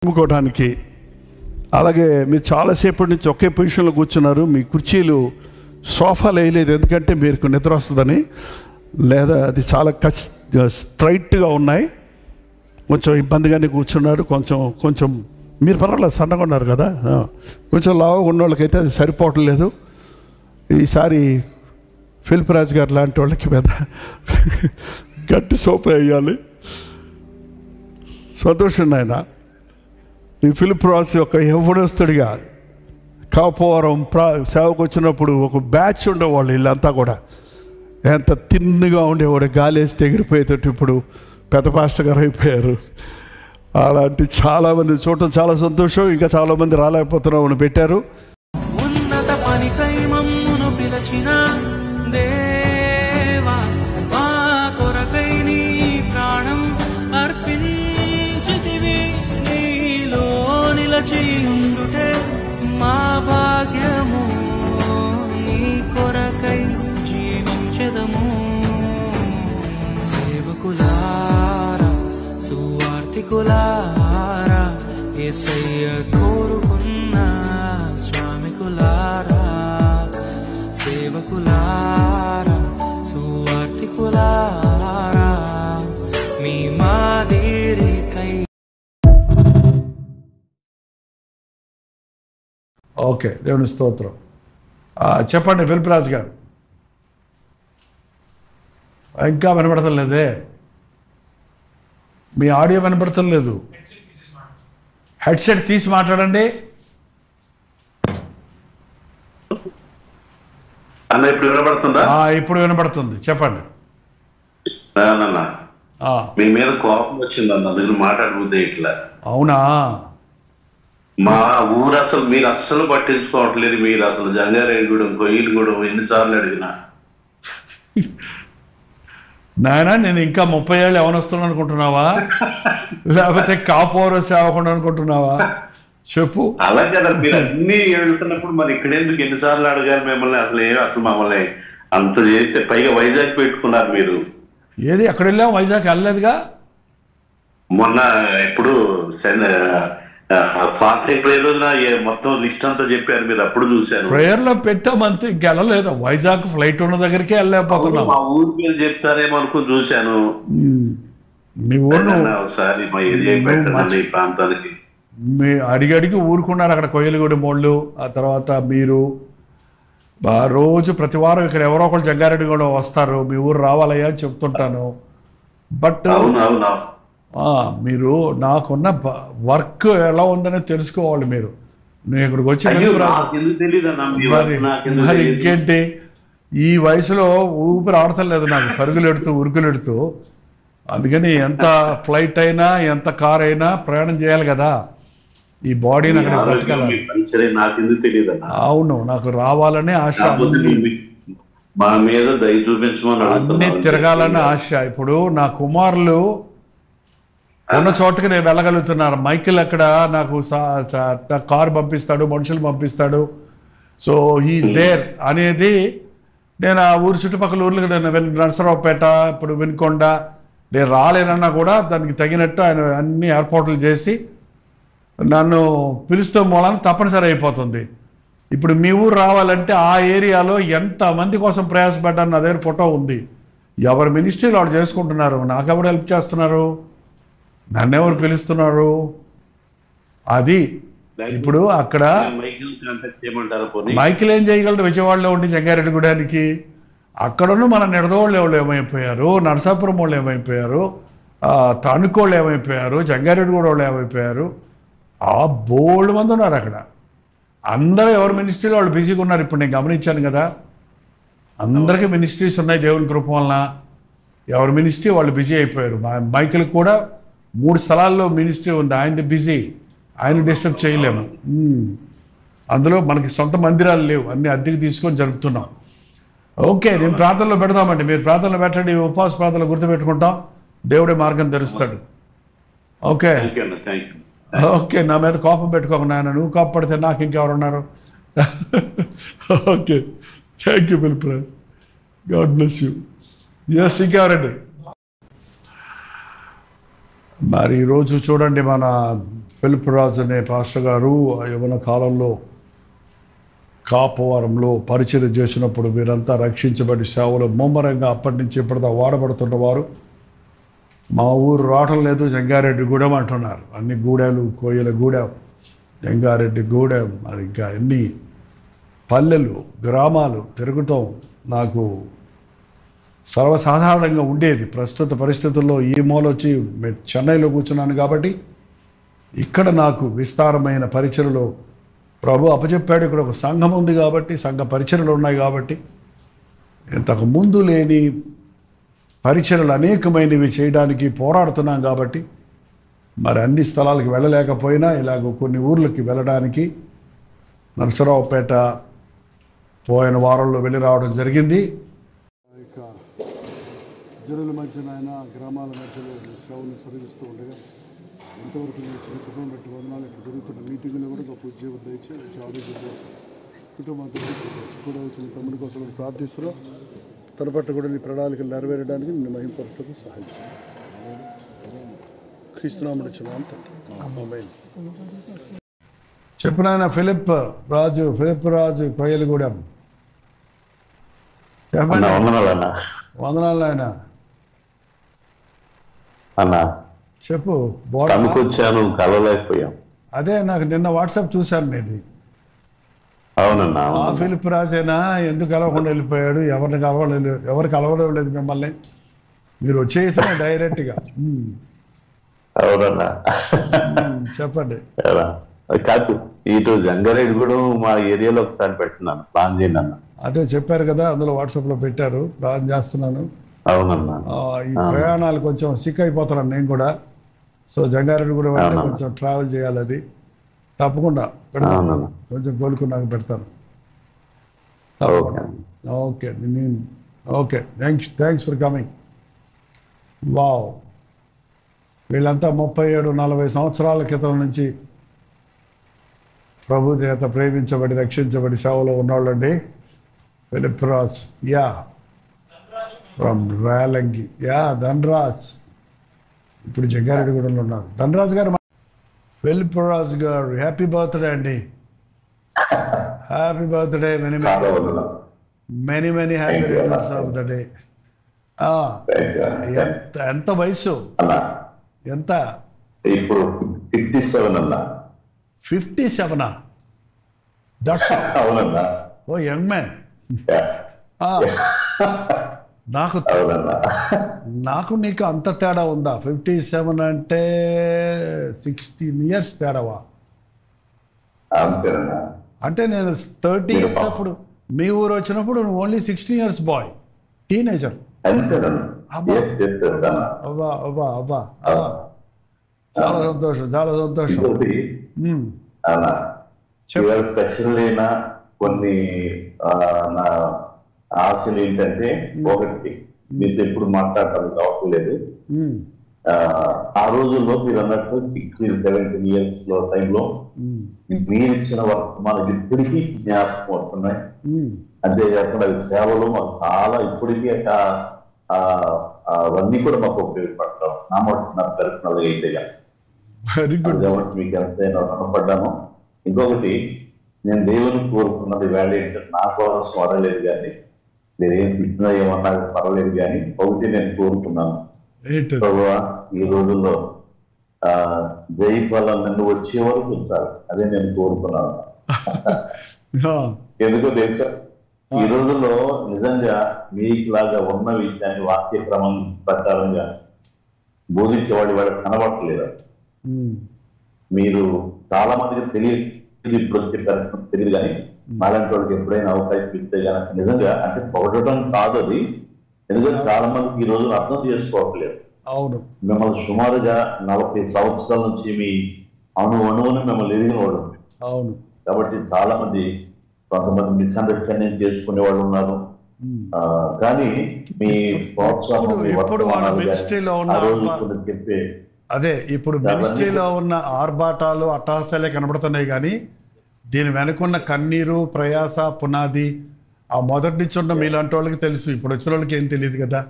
అమ్ముకోవడానికి. అలాగే మీరు చాలాసేపటి నుంచి ఒకే పొజిషన్లో కూర్చున్నారు. మీ కుర్చీలు సోఫాలు వేయలేదు, ఎందుకంటే మీకు నిద్ర వస్తుందని. లేదా అది చాలా స్ట్రైట్గా ఉన్నాయి, కొంచెం ఇబ్బందిగానే కూర్చున్నారు. కొంచెం మీరు పర్వాలేదు, సన్నగా ఉన్నారు కదా, కొంచెం లావుగా ఉన్న వాళ్ళకైతే అది సరిపోవటం లేదు. ఈసారి ఫిలిప్ రాజు గారు లాంటి వాళ్ళకి పెద్ద గట్టి సోప వేయాలి. సంతోషం ఆయన. ఈ ఫిలిప్ రాజు ఒక యవ్వనస్తుడిగా కాపువరం సేవకు వచ్చినప్పుడు ఒక బ్యాచ్ ఉండేవాళ్ళు, వీళ్ళంతా కూడా ఎంత తిన్నుగా ఉండేవాడు, గాలి వేస్తే ఎగిరిపోయేటట్టు. ఇప్పుడు పెద్ద పాస్టర్ గారు అయిపోయారు. అలాంటి చాలామంది చూడటం చాలా సంతోషం. ఇంకా చాలామంది రాలేకపోతున్నామని పెట్టారు. ఉన్నత పనికై మమ్మును పిలచిన దేవా, మా కొరకై నీ ప్రాణం అర్పించితివి. నీలో నిలచియుండుటే మా భాగ్యము, నీ కొరకై జీవించెదము. సేవకులారా, సువార్తికులారా, యేసయ్య కోరుకున్న స్వామికులారా, సేవకులారా, సువార్తికులారా, మీ మాదిరికై. ఓకే, దేవుని స్తోత్రం. చెప్పండి ఫిలిప్ రాజు గారు. ఇంకా వినపడతం లేదే, మీ ఆడియో వినపడతం లేదు. హెడ్సెట్ తీసి మాట్లాడండి. అన్న ఇప్పుడు వినపడుతుందా? ఇప్పుడు వినపడుతుంది, చెప్పండి. మీ మీద కోపం వచ్చిందన్న, దగ్గర మాట్లాడబుద్ది ఇట్లా. అవునా? మా ఊరు అసలు మీరు అస్సలు పట్టించుకోవట్లేదు. మీరు అసలు జంగారెడ్డిగూడెం, కొయ్యలగూడెం ఎన్నిసార్లు అడిగినా. నాయనా, నేను ఇంకా 30 ఏళ్ళు ఎవనొస్తున్నాను అనుకుంటున్నావా, లేకపోతే కాపోర సేవకుండా అనుకుంటున్నావా? చెప్పు. అలా కదా, మీరు అన్ని వెళ్తున్నప్పుడు మరి ఇక్కడెందుకు ఎన్నిసార్లు అడిగారు మిమ్మల్ని? అసలు మమ్మల్ని అంత చేస్తే పైగా వైజాగ్ పెట్టుకున్నారు మీరు. ఏది ఎక్కడ వెళ్ళాం? వైజాగ్ వెళ్ళలేదుగా. మొన్న ఇప్పుడు ఫాస్టింగ్ ప్రేయర్ మొత్తం లిస్ట్ అంతా చెప్పారు మీరు, అప్పుడు చూశాను. ప్రేయర్ లో పెట్టామంతే, ఇంకెళ్ళలేదు. వైజాగ్ ఫ్లైట్ ఉన్న దగ్గరికే వెళ్ళలేకపోతున్నాం. మా ఊరు పేరు చెప్తారేమో అనుకుని చూశాను. మీ ఊరు ఒకసారి మా ఏరియా పెట్టండి, ఈ ప్రాంతానికి. మీ అడిగి ఊరుకున్నారు అక్కడ కొయ్యలగూడెం మోళ్ళు. ఆ తర్వాత మీరు రోజు ప్రతి వారం ఇక్కడ ఎవరో ఒకళ్ళు జంగారెడ్డి కూడా వస్తారు. మీ ఊరు రావాలయ్యా అని చెప్తుంటాను. బట్ మీరు నాకున్న వర్క్ ఎలా ఉందని తెలుసుకోవాలి. మీరు నేను ఇక్కడికి వచ్చి మరి ఇంకేంటి, ఈ వయసులో ఊపిరి ఆడతలేదు నాకు, పరుగులెడుతూ ఉరుకులెడుతూ. అందుకని ఎంత ఫ్లైట్ అయినా ఎంత కార్ అయినా ప్రయాణం చేయాలి కదా, ఈ బాడీని అక్కడ బ్రతకాలి. అవును, నాకు రావాలనే ఆశ, మా మీద దయ చూపించమని అన్ని తిరగాలని ఆశ. ఇప్పుడు నా కుమారులు ఉన్న చోటుకి నేను వెళ్ళగలుగుతున్నాను. మైకిల్ అక్కడ నాకు కారు పంపిస్తాడు, మనుషులు పంపిస్తాడు. సో హీఈస్ దేర్ అనేది నేను ఆ ఊరు చుట్టుపక్కల ఊర్లకు నరసరావుపేట, ఇప్పుడు వినుకొండ నేను రాలేనన్నా కూడా దానికి తగినట్టు ఆయన అన్ని ఏర్పాట్లు చేసి నన్ను పిలుస్తూ మూలాన్ని తప్పనిసరి అయిపోతుంది. ఇప్పుడు మీ ఊరు రావాలంటే ఆ ఏరియాలో ఎంతమంది కోసం ప్రయాసపడ్డాను, నా దగ్గర ఫోటో ఉంది. ఎవరి మినిస్ట్రీలో వాడు చేసుకుంటున్నారు, నాకెవరు హెల్ప్ చేస్తున్నారు, నన్నెవరు పిలుస్తున్నారు. అది ఇప్పుడు అక్కడ మైకిల్ ఏం చేయగలరు? విజయవాడలో ఉండి జంగారెడ్డిగూడానికి. అక్కడున్న మన నిడదవాళ్ళు ఎవరు ఏమైపోయారు, నరసాపురం వాళ్ళు ఏమైపోయారు, తణుకోళ్ళు ఏమైపోయారు, జంగారెడ్డిగూడ వాళ్ళు ఏమైపోయారు. బోల్డ్ మంది ఉన్నారు అక్కడ. అందరూ ఎవరు మినిస్ట్రీలో వాళ్ళు బిజీగా ఉన్నారు. ఇప్పుడు నేను గమనించాను కదా, అందరికీ మినిస్ట్రీస్ ఉన్నాయి దేవుని కృప వలన. ఎవరి మినిస్ట్రీ వాళ్ళు బిజీ అయిపోయారు. మైకిల్ కూడా 3 స్థలాల్లో మినిస్ట్రీ ఉంది, ఆయనది బిజీ, ఆయన డిస్టర్బ్ చేయలేము. అందులో మనకి సొంత మందిరాలు లేవు, అన్ని అద్దెకి తీసుకొని జరుపుతున్నాం. ఓకే, నేను ప్రార్థనలో పెడదామండి, మీరు ప్రార్థనలో పెట్టండి. ఉపవాస ప్రార్థనలో గుర్తుపెట్టుకుంటాం, దేవుడే మార్గం తెరుస్తాడు. ఓకే ఓకే, నా మీద కోపం పెట్టుకోకుండా, నువ్వు కోపపడితే నాకు ఇంకెవరున్నారు? Okay, thank you Philip Raj, God bless you. Yes, ఇంకెవరండి? మరి ఈరోజు చూడండి, మన ఫిలిప్ రాజు అనే పాస్టర్ గారు ఆ యవ్వన కాలంలో కాపవరంలో పరిచయం చేసినప్పుడు వీరంతా రక్షించబడి సేవలు ముమ్మరంగా అప్పటి నుంచి ఇప్పటిదా వాడబడుతున్నవారు. మా ఊరు రావటం లేదు, జంగారెడ్డి గూడెం అంటున్నారు. అన్ని గూడెలు, కోయల గూడెం, జంగారెడ్డి గూడెం, మరి ఇంకా ఎన్ని పల్లెలు గ్రామాలు తిరుగుతాం నాకు సర్వసాధారణంగా ఉండేది. ప్రస్తుత పరిస్థితుల్లో ఈ మూలొచ్చి చెన్నైలో కూర్చున్నాను కాబట్టి ఇక్కడ నాకు విస్తారమైన పరిచయలో ప్రభు అప్పచెప్పాడు. ఇక్కడ ఒక సంఘం ఉంది కాబట్టి, సంఘ పరిచయలు ఉన్నాయి కాబట్టి, ఇంతకు ముందు లేని పరిచయలు అనేకమైనవి చేయడానికి పోరాడుతున్నాం కాబట్టి, మరి అన్ని స్థలాలకు వెళ్ళలేకపోయినా ఇలాగ కొన్ని ఊర్లకి వెళ్ళడానికి నరసరావుపేట పోయిన వారంలో వెళ్ళి రావడం జరిగింది. ఇక జనుల మధ్యన ఆయన గ్రామాల మధ్యలో సేవలు సరిగిస్తూ ఉండగా ఎంతవరకు నేను చిన్న కుటుంబం పెట్టి వదనాలు ఇక్కడ జరుగుతున్న మీటింగ్లో కూడా గొప్ప ఉద్యోగం దయచి ఆరోగ్యం కుటుంబంతో కూడా వచ్చిన తమ్ముడి కోసం ప్రార్థిస్తున్నాం. తన పట్ల కూడా నీ ప్రణాళికలు నెరవేరడానికి నిన్ను మహింపరుస్తూ సహాయించు. క్రీస్తునామమున చున్నాను తండ్రి. చెప్పిన ఆయన ఫిలిప్ రాజు కొయ్యలగూడెం. చెప్పండి. వందనాలు ఆయన. అన్నా చెప్పు. వచ్చాను, కలవలేకపోయాం. అదే నాకు నిన్న వాట్సాప్ చూశాను నేను. అవునన్నా. ఆ ఫిలిప్ రాజేనా ఎందుకు కలవకుండా వెళ్ళిపోయాడు? ఎవరు కలవడం లేదు మిమ్మల్ని, మీరు వచ్చేసిన డైరెక్ట్గా. అవునన్నా. చెప్పండి. కాదు, ఇటు జంగారెడ్డి కూడా మా ఏరియాలో ఒకసారి పెట్టినాను, ప్లాన్ చేయండి అన్న. అదే చెప్పారు కదా, అందులో వాట్సాప్లో పెట్టారు, ప్లాన్ చేస్తున్నాను. అవునన్నా. ఈ ప్రయాణాలు కొంచెం సిక్ అయిపోతున్నాను నేను కూడా. సో జంగారెడ్డి కూడా వెళ్తే కొంచెం ట్రావెల్ చేయాలి. అది తప్పకుండా పెడతాను, కొంచెం కోలుకున్నాక పెడతాను. Okay okay, thanks for coming. Wow, వీళ్ళంతా 37-40 సంవత్సరాల క్రితం నుంచి ప్రభు చేత ప్రేమించబడి రక్షించబడి సేవలో ఉన్నవాళ్ళండి. Philip Raj, yeah, from Relangi, yeah, Dhanraj. ఇప్పుడు జంగారెడ్డిగూడెంలో ఉన్నారు. Dhanraj garu, Philip Raj garu, happy birthday అండి. Happy birthday. Many happy returns of the day. ఎంత వయసు? ఎంత? ఇప్పుడు 57 అన్నా. 57? That's a young man. నాకు నీకు అంత తేడా ఉందా? 57 అంటే 16 years తేడావా? అంటే నేను 30 years అప్పుడు మీ ఊరు వచ్చినప్పుడు నువ్వు ఓన్లీ 16 years బాయ్, టీనేజర్. చాలా సంతోషం, చాలా సంతోషం. స్పెషల్ అయినా కొన్ని నా ఆశలు ఏంటంటే, ఒకటి మీతో ఎప్పుడు మాట్లాడటానికి అవసరం లేదు. ఆ రోజుల్లో మీరు అన్నట్టు 16-17 years టైంలో మీరు ఇచ్చిన మనకి ఇప్పటికీ జ్ఞాపకం వస్తున్నాయి. అంతేకాకుండా సేవలు మాకు చాలా ఇప్పటికీ అవన్నీ కూడా మాకు ఉపయోగపడతాం. నా పర్సనల్ అయితే కాబట్టి మీకు ఎంతైనా రుణపడ్డాను. ఇంకొకటి, నేను దేవుని కోరుకున్నది వేళ ఏంటంటే, నా కోసం అడలేదు కానీ, నేనేం తిట్టినా ఏమన్నా పర్వాలేదు కానీ, ఒకటి నేను కోరుకున్నాను, ఈ రోజుల్లో జైఫల నన్ను వచ్చే వరకు సార్, అదే నేను కోరుకున్నాను. ఎందుకో తెలుసా, ఈ రోజుల్లో నిజంగా మీకులాగా ఉన్న విషయాన్ని వాక్య క్రమం ప్రకారంగా బోధించేవాడి వాడు కనబడట్లేదు. మీరు చాలా మందికి తెలియదు, ఇప్పుడు వచ్చే పరిస్థితి తెలియదు కానీ, మాలాంటి వాళ్ళకి ఎప్పుడైనా అవకాశం ఇస్తే కనుక నిజంగా, అంటే పొగడటం కాదు అది, ఎందుకంటే చాలా మందికి ఈ రోజు అర్థం చేసుకోవట్లేదు. అవును, మిమ్మల్ని సుమారుగా 40 సంవత్సరాల నుంచి మీ అణువును మిమ్మల్ని ఎదిగిన వాడు. అవును, కాబట్టి చాలా మంది కొంతమంది మిస్అండర్స్టాండింగ్ చేసుకునే వాళ్ళు ఉన్నారు. కానీ మీ ప్రోత్సాహం చెప్పే అదే ఇప్పుడు మినిస్ట్రీలో ఉన్న ఆర్భాటాలు అట్టహాసాలే కనబడుతున్నాయి కానీ, దీని వెనుకున్న కన్నీరు, ప్రయాస, పునాది ఆ మొదటి నుంచి ఉన్న మీలాంటి వాళ్ళకి తెలుసు. ఇప్పుడు వచ్చిన వాళ్ళకి ఏం తెలియదు కదా,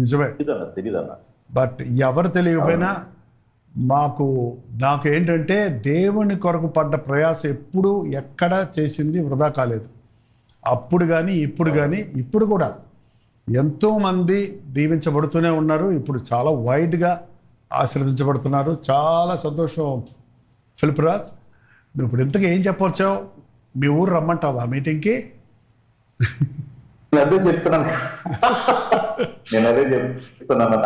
నిజమే. బట్ ఎవరు తెలియకపోయినా నాకు ఏంటంటే దేవుని కొరకు పడ్డ ప్రయాస ఎప్పుడు ఎక్కడ చేసింది వృధా కాలేదు. అప్పుడు కానీ ఇప్పుడు కానీ ఇప్పుడు కూడా ఎంతోమంది దీవించబడుతూనే ఉన్నారు. ఇప్పుడు చాలా వైడ్గా ఆశీర్వదించబడుతున్నారు. చాలా సంతోషం ఫిలిప్ రాజ్. నువ్వు ఇప్పుడు ఇంతగా ఏం చెప్పవచ్చావు? మీ ఊరు రమ్మంటావా మీటింగ్కి? అదే చెప్తున్నాను. నేను అదే చెప్తున్నాను.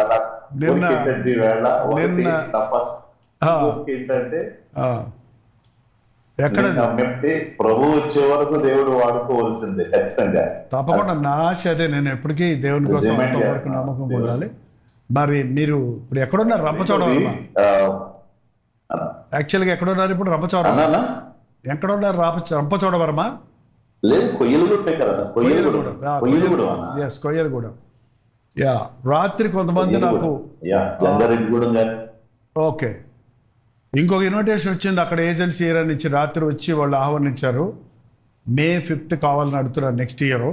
ఏంటంటే ఎక్కడ ప్రభు వచ్చే వరకు దేవుడు వాడుకోవాల్సిందే ఖచ్చితంగా. తప్పకుండా నా ఆశ అదే. నేను ఎప్పటికీ దేవుని కోసం అంతవరకు నమ్మకం ఉండాలి. మరి మీరు ఇప్పుడు ఎక్కడున్నారు? రంపచోడవరమా? యాక్చువల్గా ఎక్కడున్నారు ఇప్పుడు? రంపచోడవరం. ఎక్కడున్నారు? రంపచోడవరమా? లేదు, కొయ్యలగూడే కదా. కొయ్యలగూడ. యా, రాత్రి కొంతమంది నాకు ఓకే ఇంకొక ఇన్విటేషన్ వచ్చింది. అక్కడ ఏజెన్సీ ఇయర్ అని ఇచ్చి రాత్రి వచ్చి వాళ్ళు ఆహ్వానించారు. May 5th కావాలని అడుగుతున్నారు నెక్స్ట్ ఇయర్.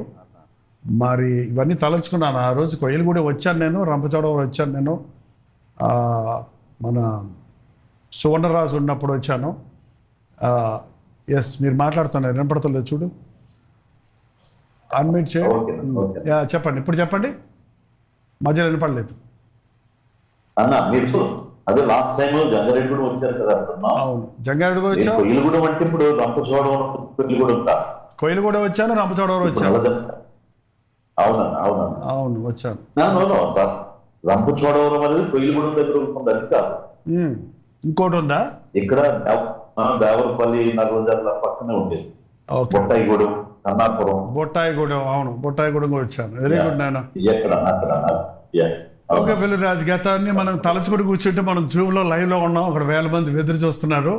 మరి ఇవన్నీ తలంచుకున్నాను. ఆ రోజు కొయ్యలగూడ వచ్చాను నేను, రంపచోడవరం వచ్చాను నేను. మన సువర్ణరాజు ఉన్నప్పుడు వచ్చాను. ఎస్, మీరు మాట్లాడుతున్నారు, వినపడుతుంది చూడు. అన్మ్యూట్ చేయండి. చెప్పండి, ఇప్పుడు చెప్పండి. మధ్యలో వినపడలేదు అన్న. మీరు అదే లాస్ట్ టైం జంగారెడ్డి కూడా వచ్చారు కదా. అవును, జంగారెడ్డి కూడా వచ్చాను. కొయ్యలగూడ అంటే ఇప్పుడు రంపచోడవరం కొయ్యలగూడ వచ్చాను, రంపచోడవరం వచ్చాను. అవునన్నా, అవునన్నా, అవును వచ్చాను. రంపచోడవరం అనేది కొయ్యలగూడెం దగ్గర ఉంటుంది, అది కాదు. ఇంకోటి ఉందా? ఇక్కడ దేవరపల్లి నగరంజర్ల పక్కనే ఉండేది. బొట్టాయిగూడెం, కన్నాపురం. బొట్టాయిగూడెం, అవును, బొట్టాయిగూడెం కూడా వచ్చాను. వెరీ గుడ్ నాన్న. ఓకే ఫిలిప్ రాజ్, గతాన్ని మనం తలచుకుని కూర్చుంటే మనం జూమ్లో లైవ్లో ఉన్నాం. అక్కడ 1000 మంది ఎదురు చూస్తున్నారు.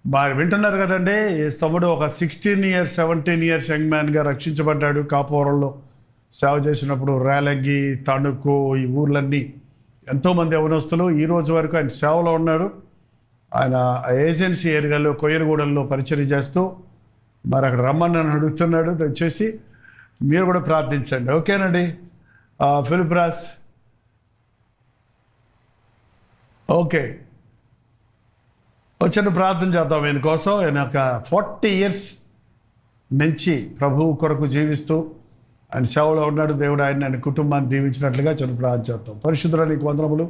బాగా వింటున్నారు కదండి. తమ్ముడు ఒక 16 years 17 years యంగ్ మ్యాన్గా రక్షించబడ్డాడు. కాపువరంలో సేవ చేసినప్పుడు రేలంగి, తణుకు, ఈ ఊర్లన్నీ ఎంతోమంది యవనస్తులు ఈ రోజు వరకు ఆయన సేవలో ఉన్నారు. ఆయన ఏజెన్సీ ఏరియాలో కొయ్యలగూడెంలో పరిచయం చేస్తూ మరి అక్కడ రమ్మని నన్ను అడుగుతున్నాడు. దయచేసి మీరు కూడా ప్రార్థించండి, ఓకేనండి. ఫిలిప్ రాజ్, ఓకే, వచ్చిన ప్రార్థన చేద్దాం ఈయన కోసం. ఆయన ఒక 40 years నుంచి ప్రభువు కొరకు జీవిస్తూ ఆయన సేవలో ఉన్నాడు. దేవుడు ఆయన కుటుంబాన్ని దీవించినట్లుగా చిన్న ప్రార్థన చేద్దాం. పరిశుద్ధుడా, నీకు వందనములు.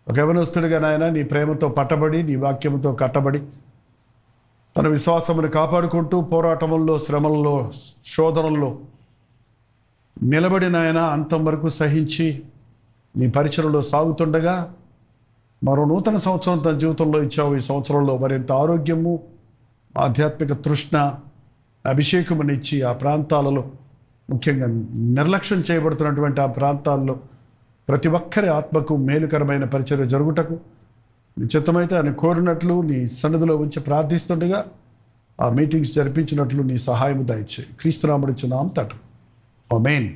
ఒక యవనస్తుడిగా నాయన నీ ప్రేమతో పట్టబడి, నీ వాక్యంతో కట్టబడి, తన విశ్వాసమును కాపాడుకుంటూ పోరాటముల్లో, శ్రమల్లో, శోధనల్లో నిలబడిన ఆయన అంతం వరకు సహించి నీ పరిచయలో సాగుతుండగా మరో నూతన సంవత్సరం తన జీవితంలో ఇచ్చావు. ఈ సంవత్సరంలో మరింత ఆరోగ్యము, ఆధ్యాత్మిక తృష్ణ, అభిషేకమునిచ్చి ఆ ప్రాంతాలలో, ముఖ్యంగా నిర్లక్ష్యం చేయబడుతున్నటువంటి ఆ ప్రాంతాల్లో ప్రతి ఒక్కరి ఆత్మకు మేలుకరమైన పరిచర్య జరుగుటకు నీ చిత్తమైతే ఆయన కోరినట్లు నీ సన్నిధిలో ఉంచి ప్రార్థిస్తుండగా ఆ మీటింగ్స్ జరిపించినట్లు నీ సహాయము దయచేయి. క్రీస్తునామమున తండ్రి, ఆమేన్.